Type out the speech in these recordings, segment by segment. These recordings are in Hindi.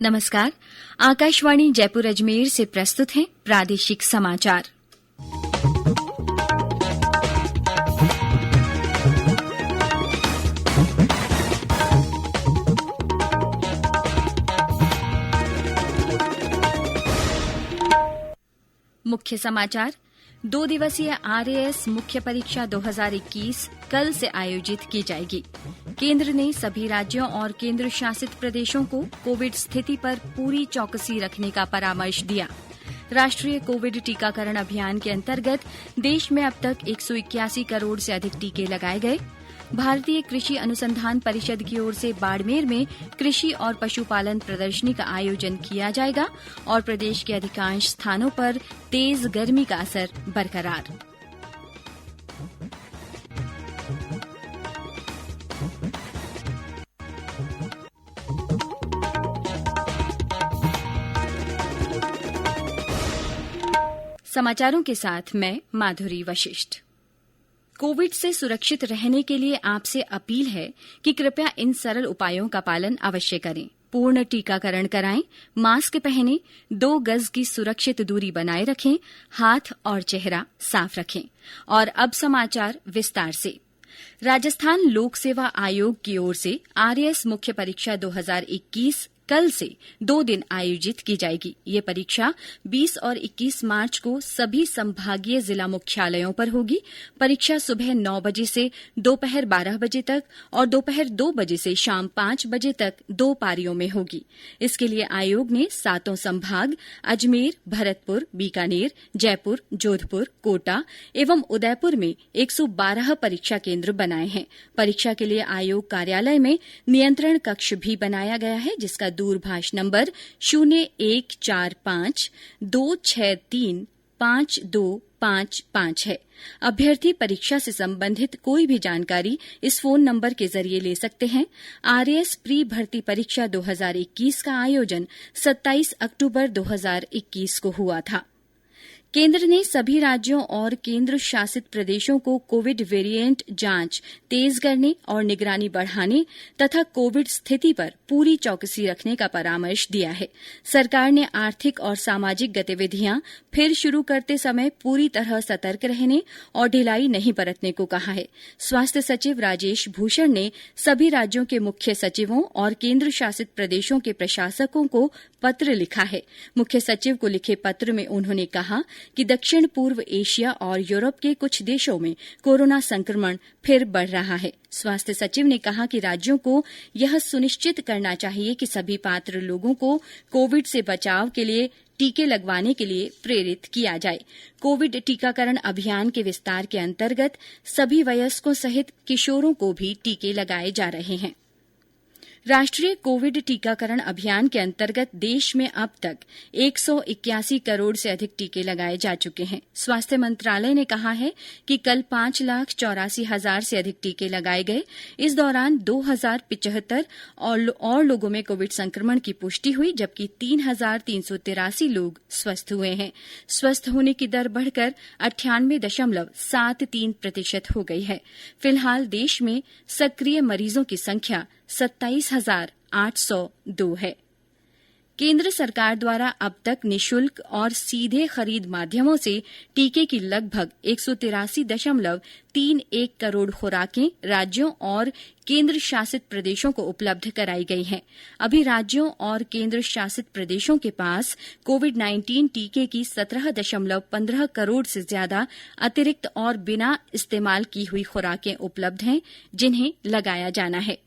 नमस्कार। आकाशवाणी जयपुर अजमेर से प्रस्तुत हैं प्रादेशिक समाचार। मुख्य समाचार। 2 दिवसीय आरएएस मुख्य परीक्षा 2021 कल से आयोजित की जाएगी। केंद्र ने सभी राज्यों और केंद्र शासित प्रदेशों को कोविड स्थिति पर पूरी चौकसी रखने का परामर्श दिया। राष्ट्रीय कोविड टीकाकरण अभियान के अंतर्गत देश में अब तक 181 करोड़ से अधिक टीके लगाए गए। भारतीय कृषि अनुसंधान परिषद की ओर से बाड़मेर में कृषि और पशुपालन प्रदर्शनी का आयोजन किया जाएगा और प्रदेश के अधिकांश स्थानों पर तेज गर्मी का असर बरकरार। समाचारों के साथ मैं माधुरी वशिष्ठ। कोविड से सुरक्षित रहने के लिए आपसे अपील है कि कृपया इन सरल उपायों का पालन अवश्य करें। पूर्ण टीकाकरण कराएं, मास्क पहनें, 2 गज की सुरक्षित दूरी बनाए रखें, हाथ और चेहरा साफ रखें। और अब समाचार विस्तार से। राजस्थान लोक सेवा आयोग की ओर से आरएएस मुख्य परीक्षा 2021 कल से 2 दिन आयोजित की जाएगी। ये परीक्षा 20 और 21 मार्च को सभी संभागीय जिला मुख्यालयों पर होगी। परीक्षा सुबह 9 बजे से दोपहर 12 बजे तक और दोपहर 2 बजे से शाम 5 बजे तक 2 पारियों में होगी। इसके लिए आयोग ने 7 संभाग अजमेर, भरतपुर, बीकानेर, जयपुर, जोधपुर, कोटा एवं उदयपुर में 112 परीक्षा केंद्र बनाए हैं। परीक्षा के लिए आयोग कार्यालय में नियंत्रण कक्ष भी बनाया गया है, जिसका दूरभाष नंबर 0145263525 है। अभ्यर्थी परीक्षा से संबंधित कोई भी जानकारी इस फोन नंबर के जरिए ले सकते हैं। आरएएस प्री भर्ती परीक्षा 2021 का आयोजन 27 अक्टूबर 2021 को हुआ था। केंद्र ने सभी राज्यों और केंद्र शासित प्रदेशों को कोविड वेरिएंट जांच तेज करने और निगरानी बढ़ाने तथा कोविड स्थिति पर पूरी चौकसी रखने का परामर्श दिया है। सरकार ने आर्थिक और सामाजिक गतिविधियां फिर शुरू करते समय पूरी तरह सतर्क रहने और ढिलाई नहीं बरतने को कहा है। स्वास्थ्य सचिव राजेश भूषण ने सभी राज्यों के मुख्य सचिवों और केंद्र शासित प्रदेशों के प्रशासकों को पत्र लिखा है। मुख्य सचिव को लिखे पत्र में उन्होंने कहा कि दक्षिण पूर्व एशिया और यूरोप के कुछ देशों में कोरोना संक्रमण फिर बढ़ रहा है। स्वास्थ्य सचिव ने कहा कि राज्यों को यह सुनिश्चित करना चाहिए कि सभी पात्र लोगों को कोविड से बचाव के लिए टीके लगवाने के लिए प्रेरित किया जाए। कोविड टीकाकरण अभियान के विस्तार के अंतर्गत सभी वयस्कों सहित किशोरों को भी टीके लगाए जा रहे हैं। राष्ट्रीय कोविड टीकाकरण अभियान के अंतर्गत देश में अब तक 181 करोड़ से अधिक टीके लगाए जा चुके हैं। स्वास्थ्य मंत्रालय ने कहा है कि कल 5,84,000 से अधिक टीके लगाए गए। इस दौरान 2,075 और लोगों में कोविड संक्रमण की पुष्टि हुई, जबकि 3,383 लोग स्वस्थ हुए हैं। स्वस्थ होने की दर बढ़कर 98.73% हो गई है। फिलहाल देश में सक्रिय मरीजों की संख्या 27,802 है। केंद्र सरकार द्वारा अब तक निःशुल्क और सीधे खरीद माध्यमों से टीके की लगभग 183.31 करोड़ खुराकें राज्यों और केंद्र शासित प्रदेशों को उपलब्ध कराई गई हैं। अभी राज्यों और केंद्र शासित प्रदेशों के पास कोविड-19 टीके की 17.15 करोड़ से ज्यादा अतिरिक्त और बिना इस्तेमाल की हुई खुराकें उपलब्ध हैं, जिन्हें लगाया जाना है।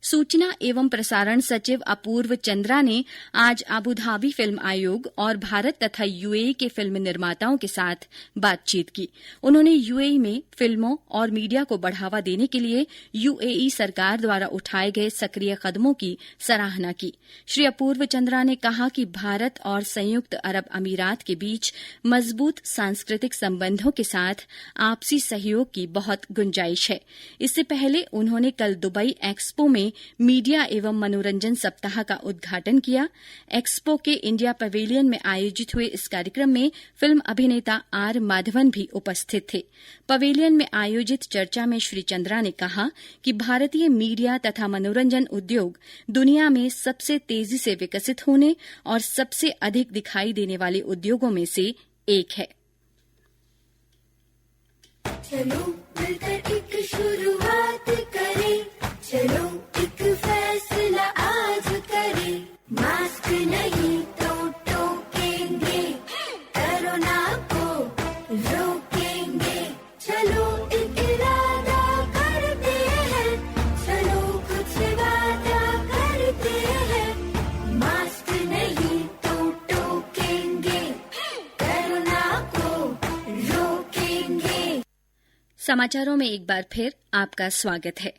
सूचना एवं प्रसारण सचिव अपूर्व चंद्रा ने आज आबूधाबी फिल्म आयोग और भारत तथा यूएई के फिल्म निर्माताओं के साथ बातचीत की। उन्होंने यूएई में फिल्मों और मीडिया को बढ़ावा देने के लिए यूएई सरकार द्वारा उठाए गए सक्रिय कदमों की सराहना की। श्री अपूर्व चंद्रा ने कहा कि भारत और संयुक्त अरब अमीरात के बीच मजबूत सांस्कृतिक संबंधों के साथ आपसी सहयोग की बहुत गुंजाइश है। इससे पहले उन्होंने कल दुबई एक्सपो में ने मीडिया एवं मनोरंजन सप्ताह का उद्घाटन किया। एक्सपो के इंडिया पवेलियन में आयोजित हुए इस कार्यक्रम में फिल्म अभिनेता आर माधवन भी उपस्थित थे। पवेलियन में आयोजित चर्चा में श्री चंद्रा ने कहा कि भारतीय मीडिया तथा मनोरंजन उद्योग दुनिया में सबसे तेजी से विकसित होने और सबसे अधिक दिखाई देने वाले उद्योगों में से एक है। चलो मिलकर एक शुरुआत करें, चलो एक फैसला आज करें, मास्क नहीं तो टोकेंगे, कोरोना को रोकेंगे, चलो एक इरादा करते हैं, चलो कुछ वादा करते हैं, मास्क नहीं तो टोकेंगे, कोरोना को रोकेंगे। समाचारों में एक बार फिर आपका स्वागत है।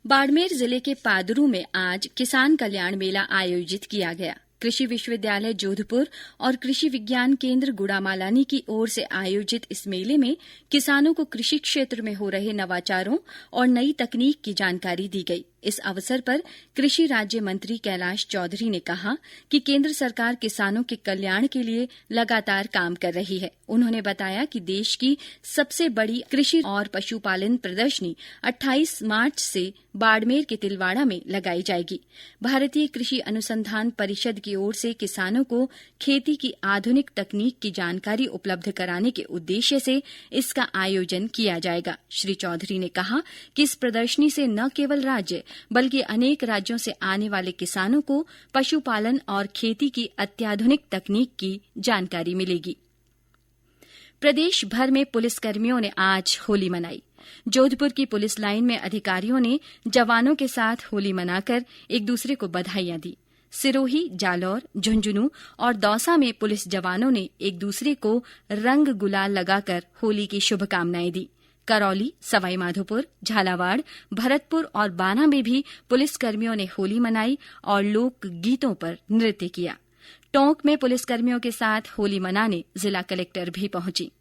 बाड़मेर जिले के पादरू में आज किसान कल्याण मेला आयोजित किया गया। कृषि विश्वविद्यालय जोधपुर और कृषि विज्ञान केंद्र गुड़ामालानी की ओर से आयोजित इस मेले में किसानों को कृषि क्षेत्र में हो रहे नवाचारों और नई तकनीक की जानकारी दी गई। इस अवसर पर कृषि राज्य मंत्री कैलाश चौधरी ने कहा कि केंद्र सरकार किसानों के कल्याण के लिए लगातार काम कर रही है। उन्होंने बताया कि देश की सबसे बड़ी कृषि और पशुपालन प्रदर्शनी 28 मार्च से बाड़मेर के तिलवाड़ा में लगाई जाएगी। भारतीय कृषि अनुसंधान परिषद की ओर से किसानों को खेती की आधुनिक तकनीक की जानकारी उपलब्ध कराने के उद्देश्य से इसका आयोजन किया जाएगा। श्री चौधरी ने कहा कि इस प्रदर्शनी से न केवल राज्य बल्कि अनेक राज्यों से आने वाले किसानों को पशुपालन और खेती की अत्याधुनिक तकनीक की जानकारी मिलेगी। प्रदेश भर में पुलिसकर्मियों ने आज होली मनाई। जोधपुर की पुलिस लाइन में अधिकारियों ने जवानों के साथ होली मनाकर एक दूसरे को बधाइयां दी। सिरोही, जालौर, झुंझुनू और दौसा में पुलिस जवानों ने एक दूसरे को रंग गुलाल लगाकर होली की शुभकामनाएं दी। करौली, सवाईमाधोपुर, झालावाड़, भरतपुर और बाना में भी पुलिसकर्मियों ने होली मनाई और लोक गीतों पर नृत्य किया। टोंक में पुलिसकर्मियों के साथ होली मनाने जिला कलेक्टर भी पहुंची।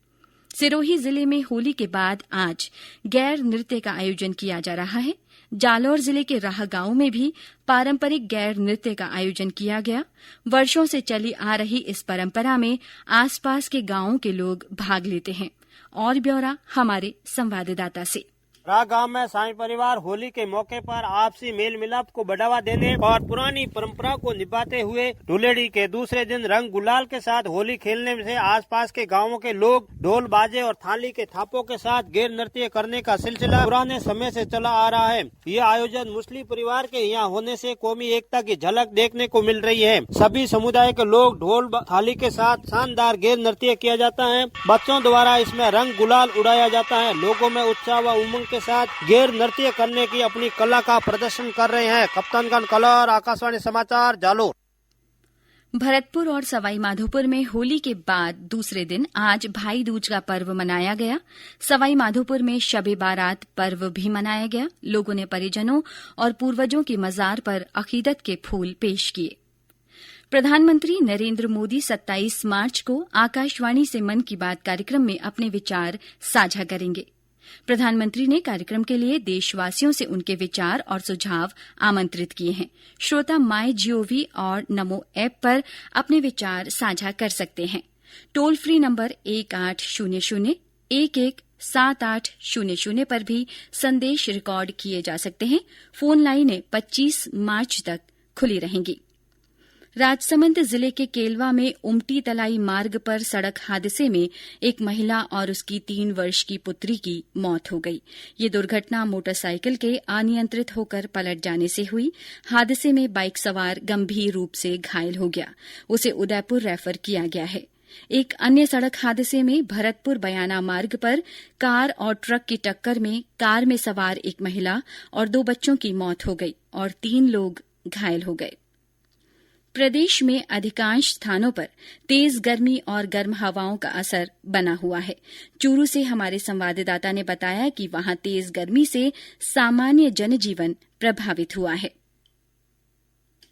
सिरोही जिले में होली के बाद आज गैर नृत्य का आयोजन किया जा रहा है। जालौर जिले के राह गांव में भी पारंपरिक गैर नृत्य का आयोजन किया गया। वर्षों से चली आ रही इस परंपरा में आसपास के गांवों के लोग भाग लेते हैं। और ब्यौरा हमारे संवाददाता से। राह गांव में साईं परिवार होली के मौके पर आपसी मेल मिलाप को बढ़ावा देने और पुरानी परंपरा को निभाते हुए धुलेड़ी के दूसरे दिन रंग गुलाल के साथ होली खेलने से आसपास के गांवों के लोग ढोल बाजे और थाली के थापों के साथ गैर नृत्य करने का सिलसिला पुराने समय से चला आ रहा है। यह आयोजन मुस्लिम परिवार के यहाँ होने से कौमी एकता की झलक देखने को मिल रही है। सभी समुदाय के लोग ढोल थाली के साथ शानदार गैर नृत्य किया जाता है। बच्चों द्वारा इसमें रंग गुलाल उड़ाया जाता है। लोगों में उत्साह व उमंग के साथ गैर नृत्य करने की अपनी कला का प्रदर्शन कर रहे हैं। कप्तानगंज कलर, आकाशवाणी समाचार, जालोर। भरतपुर और सवाईमाधोपुर में होली के बाद दूसरे दिन आज भाई दूज का पर्व मनाया गया। सवाईमाधोपुर में शबे बारात पर्व भी मनाया गया। लोगों ने परिजनों और पूर्वजों की मजार पर अकीदत के फूल पेश किए। प्रधानमंत्री नरेंद्र मोदी 27 मार्च को आकाशवाणी से मन की बात कार्यक्रम में अपने विचार साझा करेंगे। प्रधानमंत्री ने कार्यक्रम के लिए देशवासियों से उनके विचार और सुझाव आमंत्रित किए हैं। श्रोता माई जीओवी और नमो ऐप पर अपने विचार साझा कर सकते हैं। टोल फ्री नंबर 1800-117800 पर भी संदेश रिकॉर्ड किए जा सकते हैं। फोन लाइनें 25 मार्च तक खुली रहेंगी। राजसमंद जिले के केलवा में उमटी तलाई मार्ग पर सड़क हादसे में एक महिला और उसकी 3 वर्ष की पुत्री की मौत हो गई। ये दुर्घटना मोटरसाइकिल के अनियंत्रित होकर पलट जाने से हुई। हादसे में बाइक सवार गंभीर रूप से घायल हो गया। उसे उदयपुर रेफर किया गया है। एक अन्य सड़क हादसे में भरतपुर बयाना मार्ग पर कार और ट्रक की टक्कर में कार में सवार एक महिला और 2 बच्चों की मौत हो गई और 3 लोग घायल हो गए। प्रदेश में अधिकांश स्थानों पर तेज गर्मी और गर्म हवाओं का असर बना हुआ है। चूरू से हमारे संवाददाता ने बताया कि वहां तेज गर्मी से सामान्य जनजीवन प्रभावित हुआ है।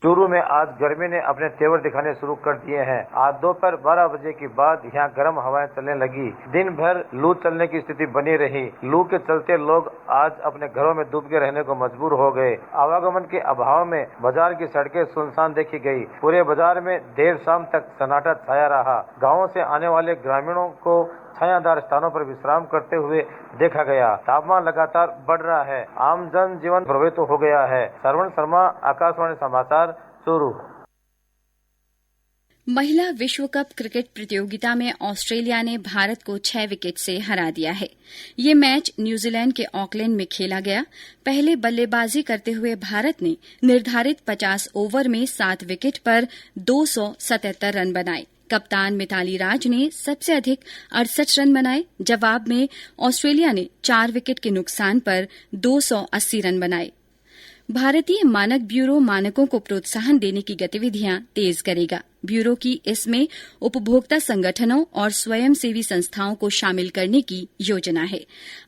चूरू में आज गर्मी ने अपने तेवर दिखाने शुरू कर दिए हैं। आज दोपहर 12 बजे के बाद यहाँ गर्म हवाएं चलने लगी। दिन भर लू चलने की स्थिति बनी रही। लू के चलते लोग आज अपने घरों में डूब के रहने को मजबूर हो गए। आवागमन के अभाव में बाजार की सड़कें सुनसान देखी गई। पूरे बाजार में देर शाम तक सन्नाटा छाया रहा। गाँव से आने वाले ग्रामीणों को छायादार स्थानों पर विश्राम करते हुए देखा गया। तापमान लगातार बढ़ रहा है। आम जन जीवन प्रभावित हो गया है। श्रवण शर्मा, आकाशवाणी समाचार, चूरू। महिला विश्व कप क्रिकेट प्रतियोगिता में ऑस्ट्रेलिया ने भारत को 6 विकेट से हरा दिया है। ये मैच न्यूजीलैंड के ऑकलैंड में खेला गया। पहले बल्लेबाजी करते हुए भारत ने निर्धारित 50 ओवर में 7 विकेट पर 277 रन बनाए। कप्तान मिताली राज ने सबसे अधिक 68 रन बनाए। जवाब में ऑस्ट्रेलिया ने 4 विकेट के नुकसान पर 280 रन बनाए। भारतीय मानक ब्यूरो मानकों को प्रोत्साहन देने की गतिविधियां तेज करेगा। ब्यूरो की इसमें उपभोक्ता संगठनों और स्वयंसेवी संस्थाओं को शामिल करने की योजना है।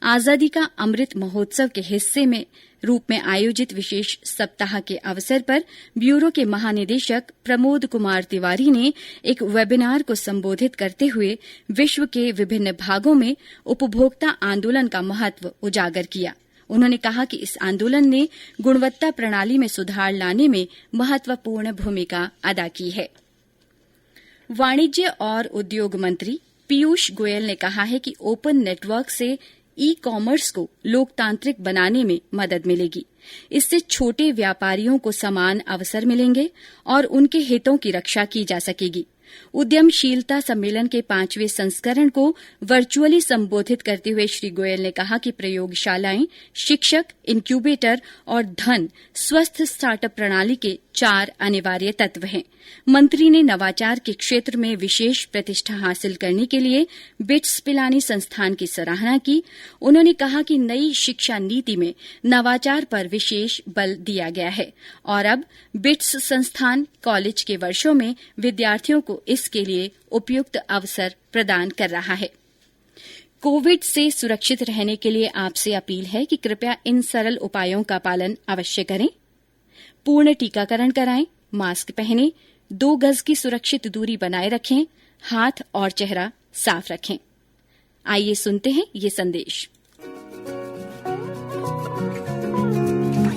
आजादी का अमृत महोत्सव के हिस्से में रूप में आयोजित विशेष सप्ताह के अवसर पर ब्यूरो के महानिदेशक प्रमोद कुमार तिवारी ने एक वेबिनार को संबोधित करते हुए विश्व के विभिन्न भागों में उपभोक्ता आंदोलन का महत्व उजागर किया। उन्होंने कहा कि इस आंदोलन ने गुणवत्ता प्रणाली में सुधार लाने में महत्वपूर्ण भूमिका अदा की है। वाणिज्य और उद्योग मंत्री पीयूष गोयल ने कहा है कि ओपन नेटवर्क से ई कॉमर्स को लोकतांत्रिक बनाने में मदद मिलेगी। इससे छोटे व्यापारियों को समान अवसर मिलेंगे और उनके हितों की रक्षा की जा सकेगी। उद्यमशीलता सम्मेलन के 5वें संस्करण को वर्चुअली संबोधित करते हुए श्री गोयल ने कहा कि प्रयोगशालाएं, शिक्षक, इनक्यूबेटर और धन स्वस्थ स्टार्टअप प्रणाली के 4 अनिवार्य तत्व हैं। मंत्री ने नवाचार के क्षेत्र में विशेष प्रतिष्ठा हासिल करने के लिए बिट्स पिलानी संस्थान की सराहना की। उन्होंने कहा कि नई शिक्षा नीति में नवाचार पर विशेष बल दिया गया है और अब बिट्स संस्थान कॉलेज के वर्षों में विद्यार्थियों को इसके लिए उपयुक्त अवसर प्रदान कर रहा है। कोविड से सुरक्षित रहने के लिए आपसे अपील है कि कृपया इन सरल उपायों का पालन अवश्य करें। पूर्ण टीकाकरण कराएं, मास्क पहनें, 2 गज की सुरक्षित दूरी बनाए रखें, हाथ और चेहरा साफ रखें। आइए सुनते हैं ये संदेश।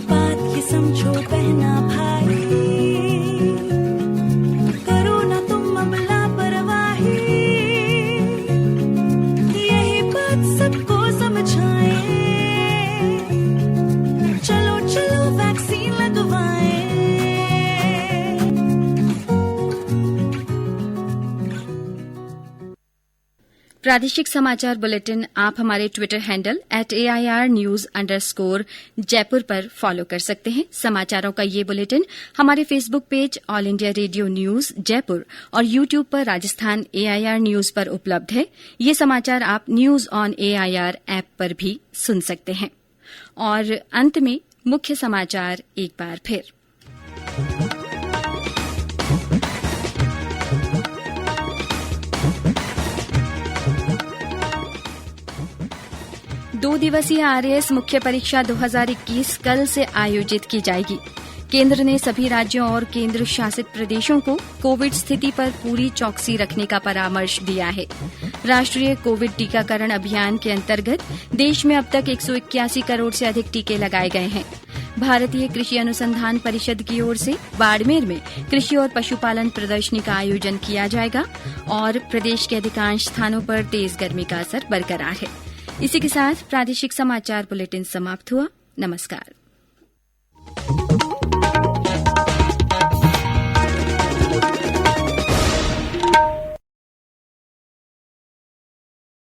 बात ये समझो बहना भाई, करो ना तुम अब लापरवाही, यही बात सबको समझाएं, चलो चलो वैक्सीन लगवाएं। प्रादेशिक समाचार बुलेटिन आप हमारे ट्विटर हैंडल @AIRnews_जयपुर पर फॉलो कर सकते हैं। समाचारों का ये बुलेटिन हमारे Facebook page all India radio news Jaipur और यूट्यूब पर राजस्थान AIR न्यूज पर उपलब्ध है। ये समाचार आप न्यूज ऑन AIR ऐप पर भी सुन सकते हैं। और अंत में मुख्य समाचार एक बार फिर। 2 दिवसीय RAS मुख्य परीक्षा 2021 कल से आयोजित की जाएगी। केंद्र ने सभी राज्यों और केंद्र शासित प्रदेशों को कोविड स्थिति पर पूरी चौकसी रखने का परामर्श दिया है। राष्ट्रीय कोविड टीकाकरण अभियान के अंतर्गत देश में अब तक 181 करोड़ से अधिक टीके लगाए गए हैं। भारतीय कृषि अनुसंधान परिषद की ओर से बाड़मेर में कृषि और पशुपालन प्रदर्शनी का आयोजन किया जाएगा और प्रदेश के अधिकांश स्थानों पर तेज गर्मी का असर बरकरार है। इसी के साथ प्रादेशिक समाचार बुलेटिन समाप्त हुआ। नमस्कार।